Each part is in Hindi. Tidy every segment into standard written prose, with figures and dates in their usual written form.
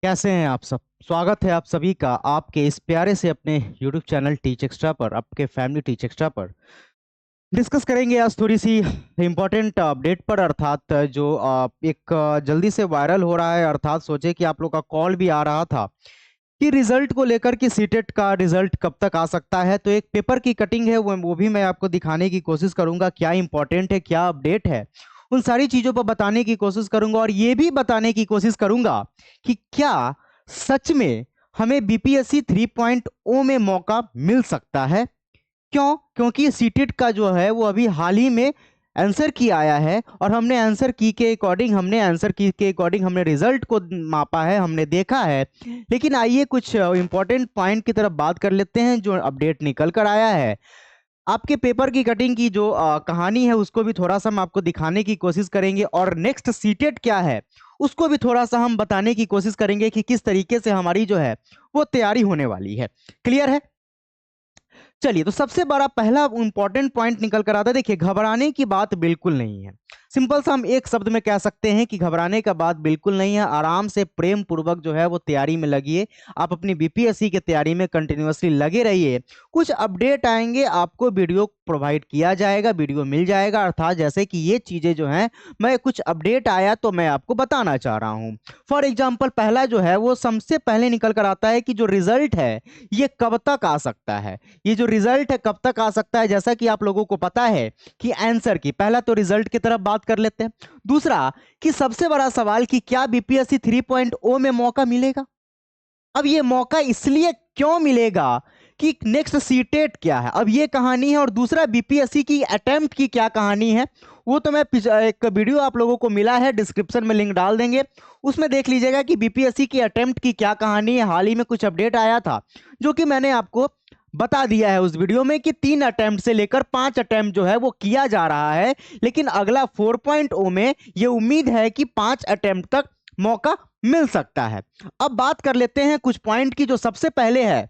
कैसे हैं आप सब। स्वागत है आप सभी का आपके इस प्यारे से अपने YouTube चैनल टीच एक्स्ट्रा पर, आपके फैमिली टीच एक्स्ट्रा पर। डिस्कस करेंगे आज थोड़ी सी इम्पोर्टेंट अपडेट पर, अर्थात जो एक जल्दी से वायरल हो रहा है। अर्थात सोचे कि आप लोग का कॉल भी आ रहा था कि रिजल्ट को लेकर कि सीटेट का रिजल्ट कब तक आ सकता है। तो एक पेपर की कटिंग है, वो भी मैं आपको दिखाने की कोशिश करूंगा, क्या इंपॉर्टेंट है, क्या अपडेट है, उन सारी चीजों पर बताने की कोशिश करूंगा। और ये भी बताने की कोशिश करूंगा कि क्या सच में हमें बीपीएससी 3.0 में मौका मिल सकता है। क्यों? क्योंकि सीटेट का जो है वो अभी हाल ही में आंसर की आया है, और हमने आंसर की के अकॉर्डिंग हमने रिजल्ट को मापा है, हमने देखा है। लेकिन आइए कुछ इंपॉर्टेंट पॉइंट की तरफ बात कर लेते हैं जो अपडेट निकल कर आया है। आपके पेपर की कटिंग की जो कहानी है उसको भी थोड़ा सा हम आपको दिखाने की कोशिश करेंगे, और नेक्स्ट सीटेट क्या है उसको भी थोड़ा सा हम बताने की कोशिश करेंगे कि किस तरीके से हमारी जो है वो तैयारी होने वाली है। क्लियर है? चलिए, तो सबसे बड़ा पहला इंपॉर्टेंट पॉइंट निकल कर आता है। देखिए, घबराने की बात बिल्कुल नहीं है। सिंपल सा हम एक शब्द में कह सकते हैं कि घबराने का बात बिल्कुल नहीं है। आराम से प्रेम पूर्वक जो है वो तैयारी में लगिए। आप अपनी बीपीएससी की तैयारी में कंटिन्यूअसली लगे रहिए। कुछ अपडेट आएंगे, आपको वीडियो प्रोवाइड किया जाएगा, वीडियो मिल जाएगा। अर्थात जैसे कि ये चीजें जो हैं, मैं कुछ अपडेट आया तो मैं आपको बताना चाह रहा हूँ। फॉर एग्जाम्पल, पहला जो है वो सबसे पहले निकल कर आता है कि जो रिजल्ट है ये कब तक आ सकता है। ये जो रिजल्ट है कब तक आ सकता है, जैसा कि आप लोगों को पता है कि आंसर की, पहला तो रिजल्ट की तरफ बात कर लेते हैं। दूसरा कि सबसे बड़ा सवाल कि क्या बीपीएससी 3.0 में मौका मिलेगा। अब ये मौका इसलिए क्यों मिलेगा कि नेक्स्ट सीटेट क्या है, अब ये कहानी है। और दूसरा बीपीएससी की अटेम्प्ट की क्या कहानी है, वो तो मैं एक वीडियो आप लोगों को मिला है, डिस्क्रिप्शन में लिंक डाल देंगे, उसमें देख लीजिएगा कि बीपीएससी की अटेम्प्ट की क्या कहानी है। हाल ही में कुछ अपडेट आया था जो कि मैंने आपको बता दिया है उस वीडियो में कि 3 अटेम्प्ट से लेकर 5 अटेम्प्ट जो है वो किया जा रहा है। लेकिन अगला 4.0 में ये उम्मीद है कि 5 अटेम्प्ट तक मौका मिल सकता है। अब बात कर लेते हैं कुछ पॉइंट की। जो सबसे पहले है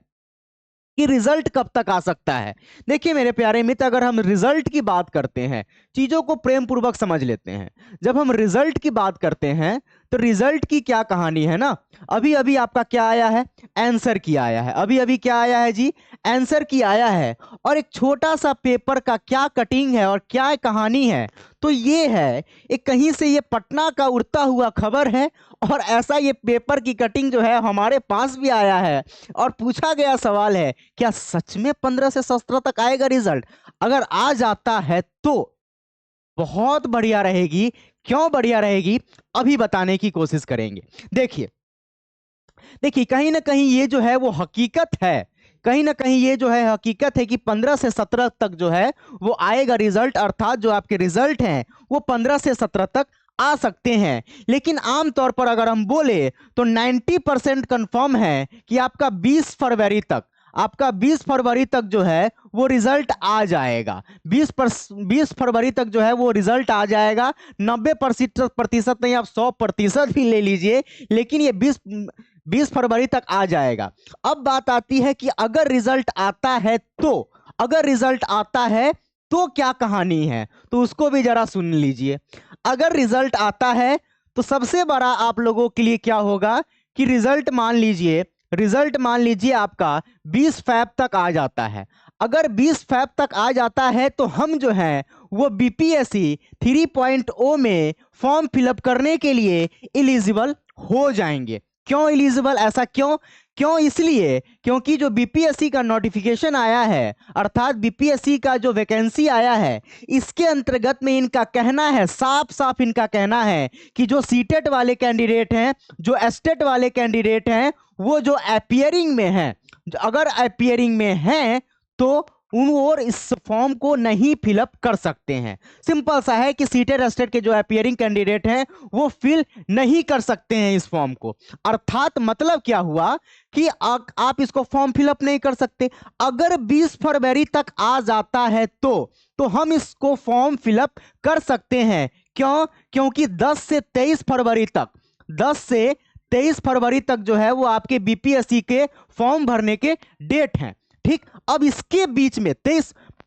कि रिजल्ट कब तक आ सकता है। देखिए मेरे प्यारे मित्र, अगर हम रिजल्ट की बात करते हैं, चीजों को प्रेम पूर्वक समझ लेते हैं। जब हम रिजल्ट की बात करते हैं तो रिजल्ट की क्या कहानी है ना, अभी अभी आपका क्या आया है, आंसर की आया है। अभी अभी क्या आया है जी, आंसर की आया है। और एक छोटा सा पेपर का क्या कटिंग है और क्या कहानी है, तो ये है एक कहीं से ये पटना का उड़ता हुआ खबर है। और ऐसा ये पेपर की कटिंग जो है हमारे पास भी आया है। और पूछा गया सवाल है, क्या सच में 15 से 17 तक आएगा रिजल्ट। अगर आ जाता है तो बहुत बढ़िया रहेगी। क्यों बढ़िया रहेगी, अभी बताने की कोशिश करेंगे। देखिए देखिए, कहीं ना कहीं ये जो है वो हकीकत है, कहीं ना कहीं ये जो है हकीकत है कि 15 से 17 तक जो है वो आएगा रिजल्ट। अर्थात जो आपके रिजल्ट हैं वो 15 से 17 तक आ सकते हैं। लेकिन आमतौर पर अगर हम बोले तो 90% कंफर्म है कि आपका 20 फरवरी तक जो है वो रिजल्ट आ जाएगा। 20 फरवरी तक जो है वो रिजल्ट आ जाएगा। 90% नहीं, आप 100% भी ले लीजिए, लेकिन ये 20 फरवरी तक आ जाएगा। अब बात आती है कि अगर रिजल्ट आता है तो, अगर रिजल्ट आता है तो क्या कहानी है, तो उसको भी जरा सुन लीजिए। अगर रिजल्ट आता है तो सबसे बड़ा आप लोगों के लिए क्या होगा कि रिजल्ट मान लीजिए आपका 20 फैब तक आ जाता है। अगर 20 फैब तक आ जाता है तो हम जो है वो बीपीएससी 3.0 में फॉर्म फिलअप करने के लिए एलिजिबल हो जाएंगे। क्यों एलिजिबल, ऐसा क्यों? क्यों इसलिए क्योंकि जो बीपीएससी का नोटिफिकेशन आया है, अर्थात बीपीएससी का जो वैकेंसी आया है, इसके अंतर्गत में इनका कहना है, साफ साफ इनका कहना है कि जो सीटेट वाले कैंडिडेट हैं, जो एस्टेट वाले कैंडिडेट हैं, वो जो अपियरिंग में हैं, अगर अपियरिंग में हैं तो उन और इस फॉर्म को नहीं फिलअप कर सकते हैं। सिंपल सा है कि सीटेड एस्टेट के जो अपियरिंग कैंडिडेट हैं वो फिल नहीं कर सकते हैं इस फॉर्म को। अर्थात मतलब क्या हुआ कि आप इसको फॉर्म फिलअप नहीं कर सकते। अगर 20 फरवरी तक आ जाता है तो हम इसको फॉर्म फिलअप कर सकते हैं। क्यों? क्योंकि 10 से 23 फरवरी तक जो है वो आपके बीपीएससी के फॉर्म भरने के डेट हैं। ठीक, अब इसके बीच में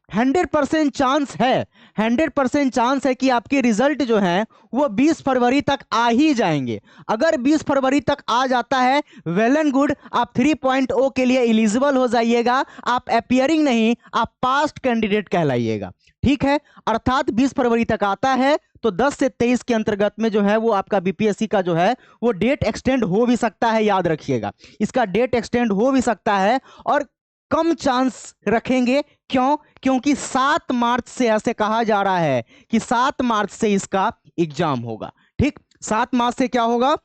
100% चांस है, 100% चांस है कि आपके रिजल्ट जो है वो 20 फरवरी तक आ ही जाएंगे। अगर 20 फरवरी तक आ जाता है, वेल एंड गुड, आप 3.0 के लिए एलिजिबल हो जाइएगा। आप अपियरिंग नहीं, आप पास्ट कैंडिडेट कहलाइएगा। ठीक है, अर्थात 20 फरवरी तक आता है तो 10 से 23 के अंतर्गत में जो है वो आपका बीपीएससी का जो है वो डेट एक्सटेंड हो भी सकता है, याद रखिएगा, इसका डेट एक्सटेंड हो भी सकता है। और कम चांस रखेंगे, क्यों? क्योंकि 7 मार्च से ऐसे कहा जा रहा है कि 7 मार्च से इसका एग्जाम होगा। ठीक, 7 मार्च से क्या होगा?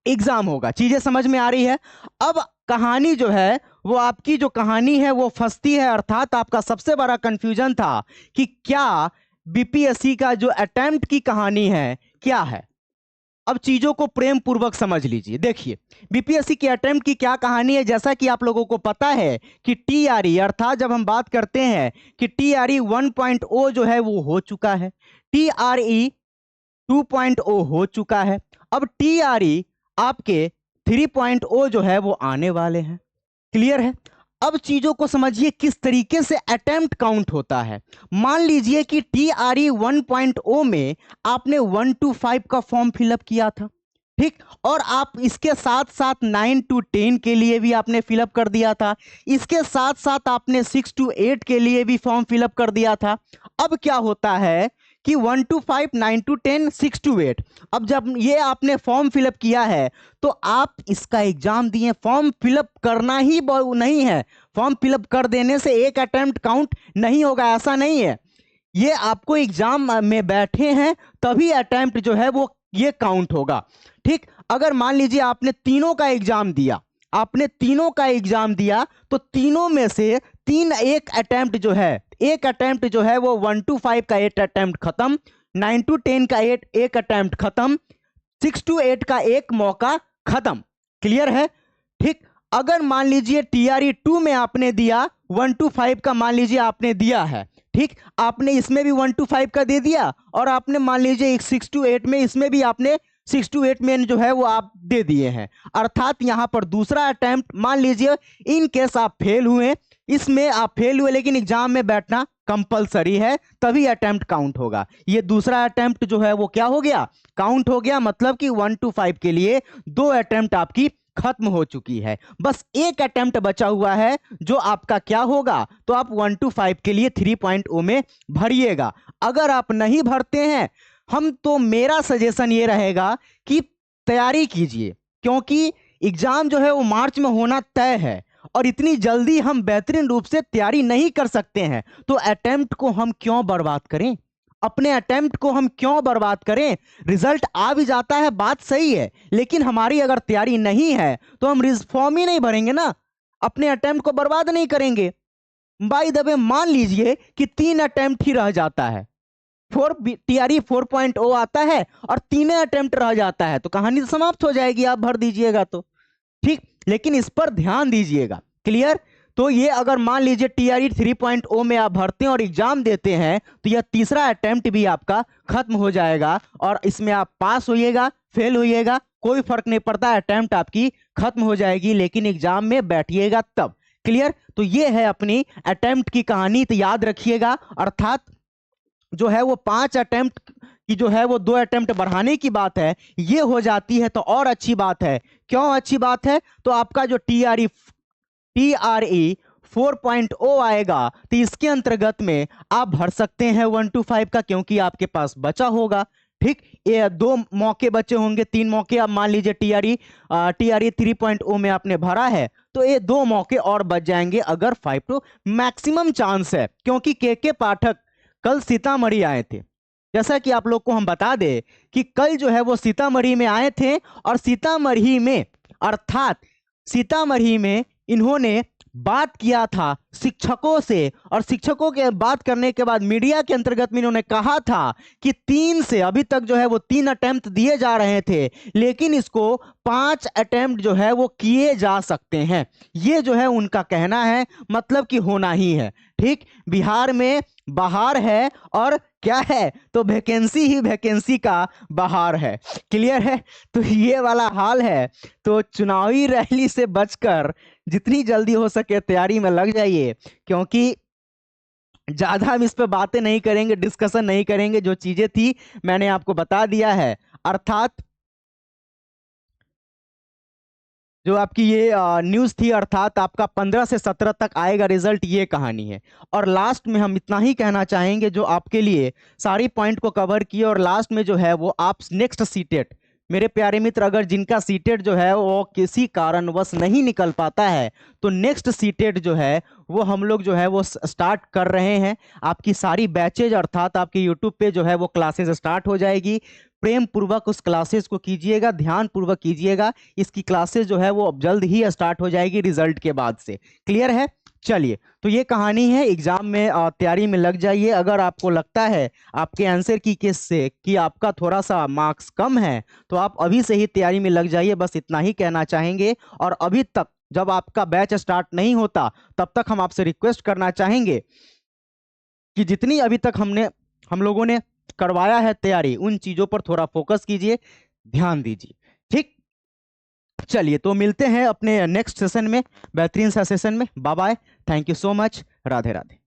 एग्जाम होगा। चीजें समझ में आ रही है? अब कहानी जो है वो आपकी जो कहानी है वो फंसती है, अर्थात आपका सबसे बड़ा कंफ्यूजन था कि क्या बीपीएससी का जो अटेम्प्ट की कहानी है क्या है। अब चीजों को प्रेम पूर्वक समझ लीजिए। देखिए, बीपीएससी के अटेम्प्ट की क्या कहानी है। जैसा कि आप लोगों को पता है कि टीआरई, अर्थात जब हम बात करते हैं कि टीआरई 1.0 जो है वो हो चुका है, टीआरई 2.0 हो चुका है, अब टीआरई आपके 3.0 जो है वो आने वाले हैं। क्लियर है? अब चीजों को समझिए किस तरीके से अटेम्प्ट काउंट होता है। मान लीजिए कि टीआरई 1.0 में आपने 1 to 5 का फॉर्म फिलअप किया था, ठीक, और आप इसके साथ साथ 9 to 10 के लिए भी आपने फिलअप कर दिया था, इसके साथ साथ आपने 6 to 8 के लिए भी फॉर्म फिलअप कर दिया था। अब क्या होता है कि 1 to 5, 9 to 10, 6 to 8, अब जब ये आपने फॉर्म फिलअप किया है तो आप इसका एग्जाम दिए। फॉर्म फिलअप करना ही नहीं है, फॉर्म फिलअप कर देने से एक अटेम्प्ट काउंट नहीं होगा, ऐसा नहीं है। ये आपको एग्जाम में बैठे हैं तभी अटेम्प्ट जो है वो ये काउंट होगा। ठीक, अगर मान लीजिए आपने तीनों का एग्जाम दिया, आपने तीनों का एग्जाम दिया तो तीनों में से एक अटेम्प्ट जो है, एक अटेम्प्ट जो है वो 1 to 5 का एक अटेम्प्ट खत्म, 9 to 10 का एक अटेम्प्ट खत्म, 6 to 8 का एक मौका खत्म। क्लियर है? ठीक, अगर मान लीजिए टीआरई 2 में आपने दिया, 1 to 5 का मान लीजिए आपने दिया है, ठीक, आपने इसमें भी 1 to 5 का दे दिया, और आपने मान लीजिए 6 to 8 में, इसमें भी आपने 6 to 8 में जो है वो आप दे दिए हैं। अर्थात यहां पर दूसरा अटेम्प्ट, मान लीजिए इन केस आप फेल हुए, इसमें आप फेल हुए लेकिन एग्जाम में बैठना कंपलसरी है, तभी अटेम्प्ट काउंट होगा। ये दूसरा अटेम्प्ट जो है वो क्या हो गया? काउंट हो गया। मतलब कि 1 to 5 के लिए 2 अटेम्प्ट आपकी खत्म हो चुकी है, बस एक अटेम्प्ट बचा हुआ है जो आपका क्या होगा? तो आप 1 to 5 के लिए 3.0 में भरिएगा। अगर आप नहीं भरते हैं, हम तो मेरा सजेशन ये रहेगा कि तैयारी कीजिए, क्योंकि एग्जाम जो है वो मार्च में होना तय है और इतनी जल्दी हम बेहतरीन रूप से तैयारी नहीं कर सकते हैं। तो अटेम्प्ट को हम क्यों बर्बाद करें? अपने अटेम्प्ट को हम क्यों बर्बाद करें? रिजल्ट आ भी जाता है, बात सही है, लेकिन हमारी अगर तैयारी नहीं है तो हम फॉर्म ही नहीं भरेंगे ना, अपने अटेम्प्ट को बर्बाद नहीं करेंगे। बाय द वे, मान लीजिए कि 3 अटेम्प्ट ही रह जाता है, टीआरई 4.0 आता है और 3 अटेम्प्ट रह जाता है, तो कहानी समाप्त हो जाएगी, आप भर दीजिएगा तो ठीक, लेकिन इस पर ध्यान दीजिएगा। क्लियर? तो ये अगर मान लीजिए टीआरई 3.0 में आप भरते हैं और एग्जाम देते हैं तो यह तीसरा अटेम्प्ट भी आपका खत्म हो जाएगा और इसमें आप पास होइएगा, फेल होइएगा, कोई फर्क नहीं पड़ता, अटेम्प्ट आपकी खत्म हो जाएगी, लेकिन एग्जाम में बैठिएगा तब। क्लियर? तो ये है अपनी अटेम्प्ट की कहानी, तो याद रखिएगा। अर्थात जो है वो 5 अटेम्प्ट की जो है वो 2 अटेम्प्ट बढ़ाने की बात है, ये हो जाती है तो और अच्छी बात है। क्यों अच्छी बात है? तो आपका जो टीआरई 4.0 आएगा तो इसके अंतर्गत में आप भर सकते हैं 1 to 5 का, क्योंकि आपके पास बचा होगा। ठीक, ये 2 मौके बचे होंगे, 3 मौके आप मान लीजिए टीआरई 3.0 में आपने भरा है तो ये 2 मौके और बच जाएंगे। अगर 5 to मैक्सिमम चांस है, क्योंकि के पाठक कल सीतामढ़ी आए थे, जैसा कि आप लोग को हम बता दें कि कल जो है वो सीतामढ़ी में आए थे और सीतामढ़ी में, अर्थात सीतामढ़ी में इन्होंने बात किया था शिक्षकों से, और शिक्षकों के बात करने के बाद मीडिया के अंतर्गत में इन्होंने कहा था कि 3 से अभी तक जो है वो 3 अटेम्प्ट दिए जा रहे थे, लेकिन इसको 5 अटेम्प्ट जो है वो किए जा सकते हैं। ये जो है उनका कहना है, मतलब कि होना ही है। ठीक, बिहार में बहार है और क्या है? तो वैकेंसी ही वैकेंसी का बहार है। क्लियर है? तो ये वाला हाल है। तो चुनावी रैली से बचकर जितनी जल्दी हो सके तैयारी में लग जाइए, क्योंकि ज्यादा हम इस पे बातें नहीं करेंगे, डिस्कशन नहीं करेंगे, जो चीजें थी मैंने आपको बता दिया है। अर्थात जो आपकी ये न्यूज़ थी, अर्थात आपका 15 से 17 तक आएगा रिजल्ट, ये कहानी है। और लास्ट में हम इतना ही कहना चाहेंगे, जो आपके लिए सारी पॉइंट को कवर किए, और लास्ट में जो है वो आप नेक्स्ट सीटेट, मेरे प्यारे मित्र, अगर जिनका सीटेट जो है वो किसी कारणवश नहीं निकल पाता है, तो नेक्स्ट सीटेट जो है वो हम लोग जो है वो स्टार्ट कर रहे हैं। आपकी सारी बैचेज, अर्थात आपके यूट्यूब पे जो है वो क्लासेस स्टार्ट हो जाएगी। प्रेम पूर्वक उस क्लासेस को कीजिएगा, ध्यान पूर्वक कीजिएगा। इसकी क्लासेस जो है वो अब जल्द ही स्टार्ट हो जाएगी रिजल्ट के बाद से। क्लियर है? चलिए, तो ये कहानी है। एग्जाम में तैयारी में लग जाइए। अगर आपको लगता है आपके आंसर की केस से कि आपका थोड़ा सा मार्क्स कम है, तो आप अभी से ही तैयारी में लग जाइए, बस इतना ही कहना चाहेंगे। और अभी तक जब आपका बैच स्टार्ट नहीं होता, तब तक हम आपसे रिक्वेस्ट करना चाहेंगे कि जितनी अभी तक हम लोगों ने करवाया है तैयारी, उन चीजों पर थोड़ा फोकस कीजिए, ध्यान दीजिए। ठीक, चलिए तो मिलते हैं अपने नेक्स्ट सेशन में, बेहतरीन सा सेशन में। Bye bye, thank you so much, Radhe Radhe.